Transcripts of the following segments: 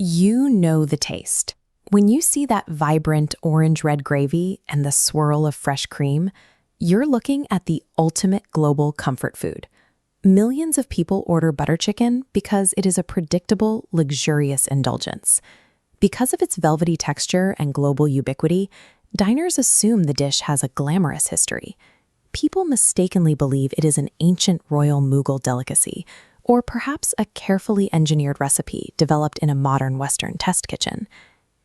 You know the taste. When you see that vibrant orange-red gravy and the swirl of fresh cream, you're looking at the ultimate global comfort food. Millions of people order butter chicken because it is a predictable, luxurious indulgence. Because of its velvety texture and global ubiquity, diners assume the dish has a glamorous history. People mistakenly believe it is an ancient royal Mughal delicacy, or perhaps a carefully engineered recipe developed in a modern Western test kitchen.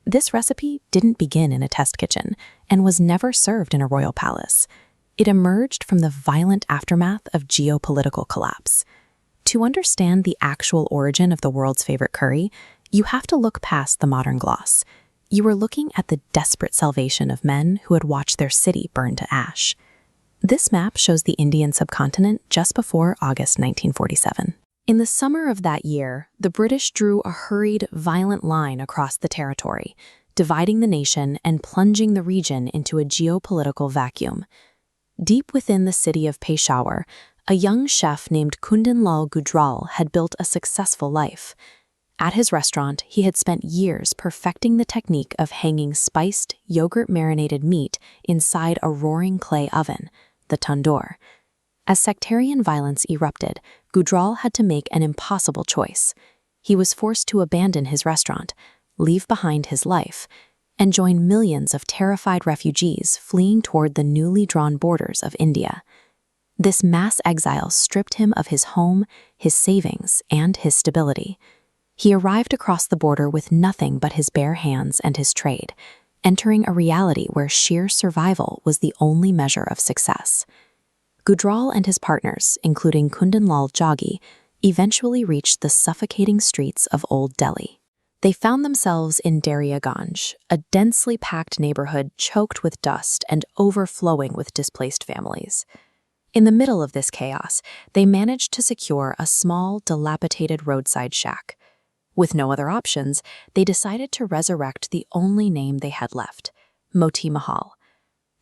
This recipe didn't begin in a test kitchen and was never served in a royal palace. It emerged from the violent aftermath of geopolitical collapse. To understand the actual origin of the world's favorite curry, you have to look past the modern gloss. You are looking at the desperate salvation of men who had watched their city burn to ash. This map shows the Indian subcontinent just before August 1947. In the summer of that year, the British drew a hurried, violent line across the territory, dividing the nation and plunging the region into a geopolitical vacuum. Deep within the city of Peshawar, a young chef named Kundanlal Gujral had built a successful life. At his restaurant, he had spent years perfecting the technique of hanging spiced, yogurt-marinated meat inside a roaring clay oven, the tandoor. As sectarian violence erupted, Gujral had to make an impossible choice. He was forced to abandon his restaurant, leave behind his life, and join millions of terrified refugees fleeing toward the newly drawn borders of India. This mass exile stripped him of his home, his savings, and his stability. He arrived across the border with nothing but his bare hands and his trade, entering a reality where sheer survival was the only measure of success. Gujral and his partners, including Kundanlal Jaggi, eventually reached the suffocating streets of Old Delhi. They found themselves in Daryaganj, a densely packed neighborhood choked with dust and overflowing with displaced families. In the middle of this chaos, they managed to secure a small, dilapidated roadside shack. With no other options, they decided to resurrect the only name they had left, Moti Mahal.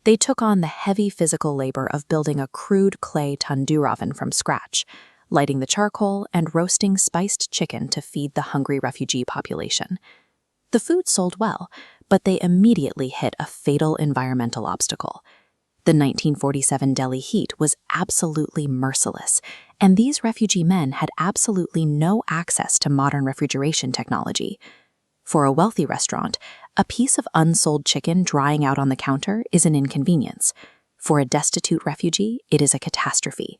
They took on the heavy physical labor of building a crude clay tandoor oven from scratch, lighting the charcoal and roasting spiced chicken to feed the hungry refugee population. The food sold well, but they immediately hit a fatal environmental obstacle. The 1947 Delhi heat was absolutely merciless, and these refugee men had absolutely no access to modern refrigeration technology. For a wealthy restaurant, a piece of unsold chicken drying out on the counter is an inconvenience. For a destitute refugee, it is a catastrophe.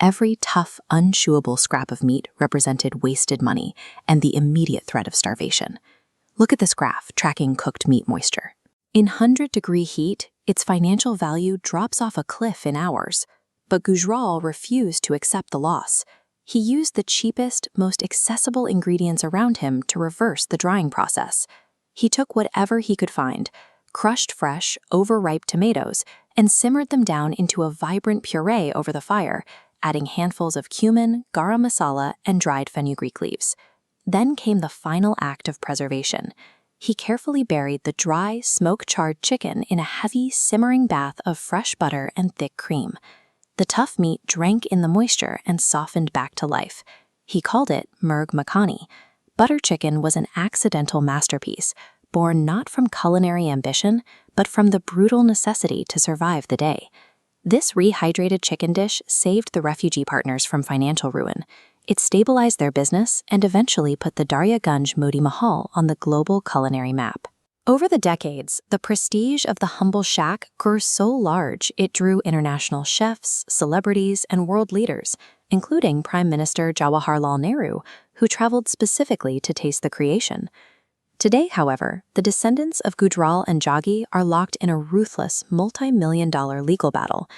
Every tough, unchewable scrap of meat represented wasted money and the immediate threat of starvation. Look at this graph tracking cooked meat moisture. In 100-degree heat, its financial value drops off a cliff in hours. But Gujral refused to accept the loss. He used the cheapest, most accessible ingredients around him to reverse the drying process. He took whatever he could find, crushed fresh, overripe tomatoes, and simmered them down into a vibrant puree over the fire, adding handfuls of cumin, garam masala, and dried fenugreek leaves. Then came the final act of preservation. He carefully buried the dry, smoke-charred chicken in a heavy, simmering bath of fresh butter and thick cream. The tough meat drank in the moisture and softened back to life. He called it Murgh Makhani. Butter chicken was an accidental masterpiece, born not from culinary ambition, but from the brutal necessity to survive the day. This rehydrated chicken dish saved the refugee partners from financial ruin. It stabilized their business and eventually put the Daryaganj Moti Mahal on the global culinary map. Over the decades, the prestige of the humble shack grew so large it drew international chefs, celebrities, and world leaders, including Prime Minister Jawaharlal Nehru, who traveled specifically to taste the creation. Today, however, the descendants of Gujral and Jaggi are locked in a ruthless, multi-million-dollar legal battle.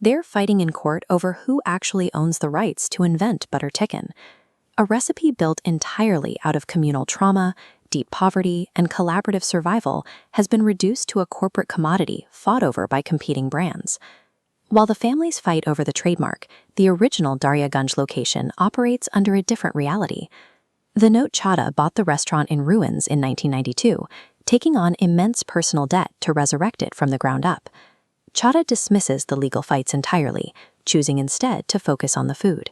They're fighting in court over who actually owns the rights to invent butter chicken, a recipe built entirely out of communal trauma, deep poverty, and collaborative survival has been reduced to a corporate commodity fought over by competing brands. While the families fight over the trademark, the original Daryaganj location operates under a different reality. The Note Chadha bought the restaurant in ruins in 1992, taking on immense personal debt to resurrect it from the ground up. Chadha dismisses the legal fights entirely, choosing instead to focus on the food.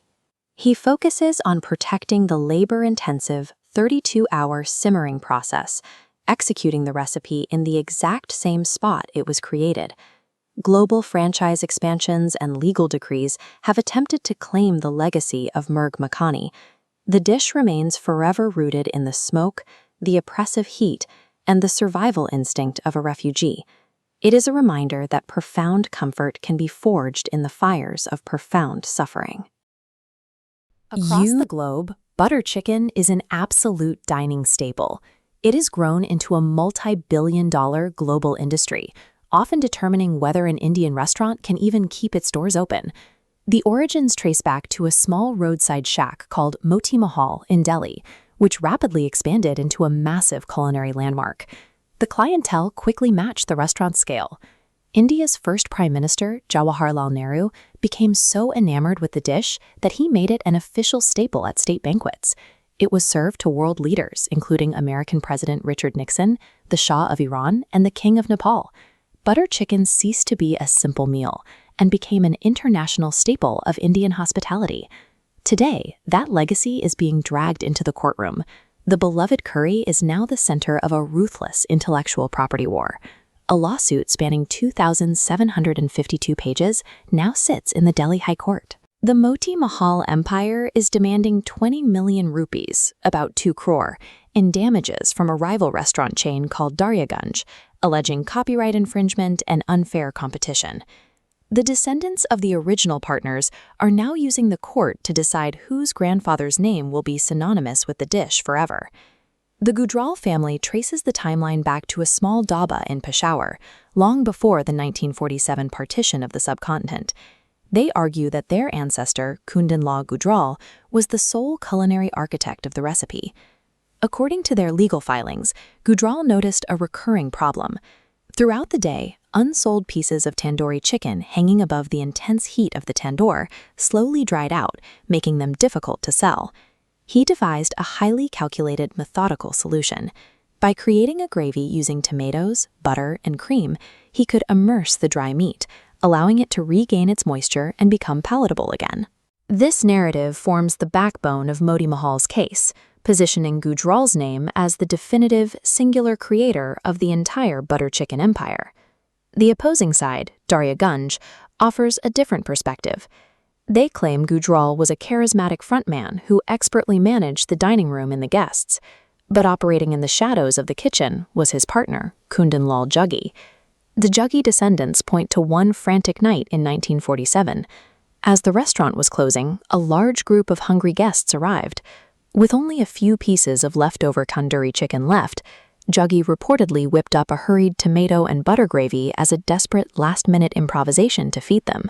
He focuses on protecting the labor-intensive, 32-hour simmering process, executing the recipe in the exact same spot it was created. Global franchise expansions and legal decrees have attempted to claim the legacy of Murgh Makhani. The dish remains forever rooted in the smoke, the oppressive heat, and the survival instinct of a refugee. It is a reminder that profound comfort can be forged in the fires of profound suffering. Across the globe, butter chicken is an absolute dining staple. It has grown into a multi-billion-dollar global industry, often determining whether an Indian restaurant can even keep its doors open. The origins trace back to a small roadside shack called Moti Mahal in Delhi, which rapidly expanded into a massive culinary landmark. The clientele quickly matched the restaurant's scale. India's first Prime Minister, Jawaharlal Nehru, became so enamored with the dish that he made it an official staple at state banquets. It was served to world leaders, including American President Richard Nixon, the Shah of Iran, and the King of Nepal. Butter chicken ceased to be a simple meal and became an international staple of Indian hospitality. Today, that legacy is being dragged into the courtroom. The beloved curry is now the center of a ruthless intellectual property war. A lawsuit spanning 2,752 pages now sits in the Delhi High Court. The Moti Mahal empire is demanding 20 million rupees, about 2 crore, in damages from a rival restaurant chain called Daryaganj, alleging copyright infringement and unfair competition. The descendants of the original partners are now using the court to decide whose grandfather's name will be synonymous with the dish forever. The Gujral family traces the timeline back to a small dhaba in Peshawar, long before the 1947 partition of the subcontinent. They argue that their ancestor, Kundanlal Gujral, was the sole culinary architect of the recipe. According to their legal filings, Gujral noticed a recurring problem. Throughout the day, unsold pieces of tandoori chicken hanging above the intense heat of the tandoor slowly dried out, making them difficult to sell. He devised a highly calculated, methodical solution. By creating a gravy using tomatoes, butter, and cream, he could immerse the dry meat, allowing it to regain its moisture and become palatable again. This narrative forms the backbone of Moti Mahal's case, positioning Gujral's name as the definitive, singular creator of the entire butter chicken empire. The opposing side, Daryaganj, offers a different perspective. They claim Gujral was a charismatic frontman who expertly managed the dining room and the guests, but operating in the shadows of the kitchen was his partner, Kundanlal Juggi. The Juggi descendants point to one frantic night in 1947. As the restaurant was closing, a large group of hungry guests arrived. With only a few pieces of leftover tandoori chicken left, Juggi reportedly whipped up a hurried tomato and butter gravy as a desperate last-minute improvisation to feed them.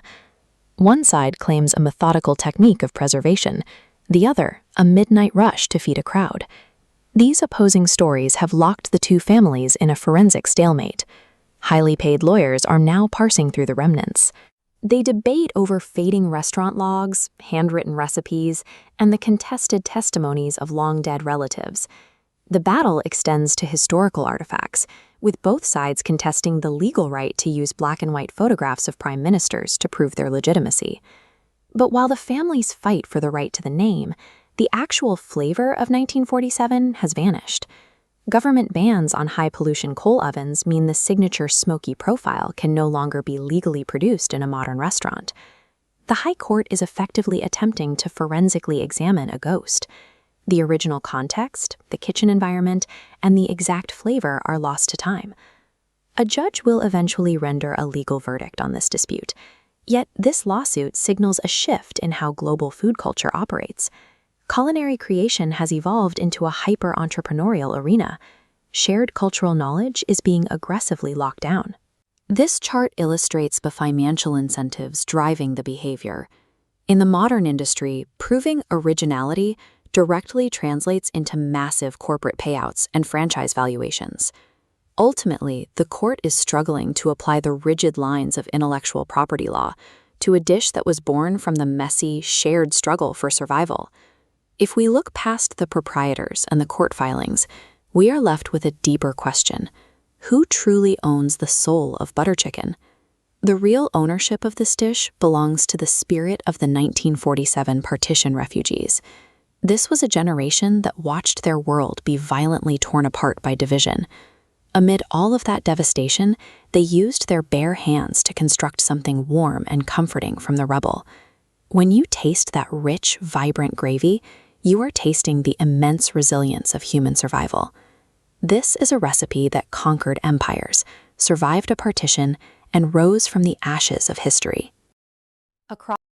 One side claims a methodical technique of preservation, the other, a midnight rush to feed a crowd. These opposing stories have locked the two families in a forensic stalemate. Highly paid lawyers are now parsing through the remnants. They debate over fading restaurant logs, handwritten recipes, and the contested testimonies of long-dead relatives. The battle extends to historical artifacts, with both sides contesting the legal right to use black and white photographs of prime ministers to prove their legitimacy. But while the families fight for the right to the name, the actual flavor of 1947 has vanished. Government bans on high-pollution coal ovens mean the signature smoky profile can no longer be legally produced in a modern restaurant. The High Court is effectively attempting to forensically examine a ghost. The original context, the kitchen environment, and the exact flavor are lost to time. A judge will eventually render a legal verdict on this dispute, yet this lawsuit signals a shift in how global food culture operates. Culinary creation has evolved into a hyper-entrepreneurial arena. Shared cultural knowledge is being aggressively locked down. This chart illustrates the financial incentives driving the behavior. In the modern industry, proving originality directly translates into massive corporate payouts and franchise valuations. Ultimately, the court is struggling to apply the rigid lines of intellectual property law to a dish that was born from the messy, shared struggle for survival. If we look past the proprietors and the court filings, we are left with a deeper question. Who truly owns the soul of butter chicken? The real ownership of this dish belongs to the spirit of the 1947 partition refugees. This was a generation that watched their world be violently torn apart by division. Amid all of that devastation, they used their bare hands to construct something warm and comforting from the rubble. When you taste that rich, vibrant gravy, you are tasting the immense resilience of human survival. This is a recipe that conquered empires, survived a partition, and rose from the ashes of history. Across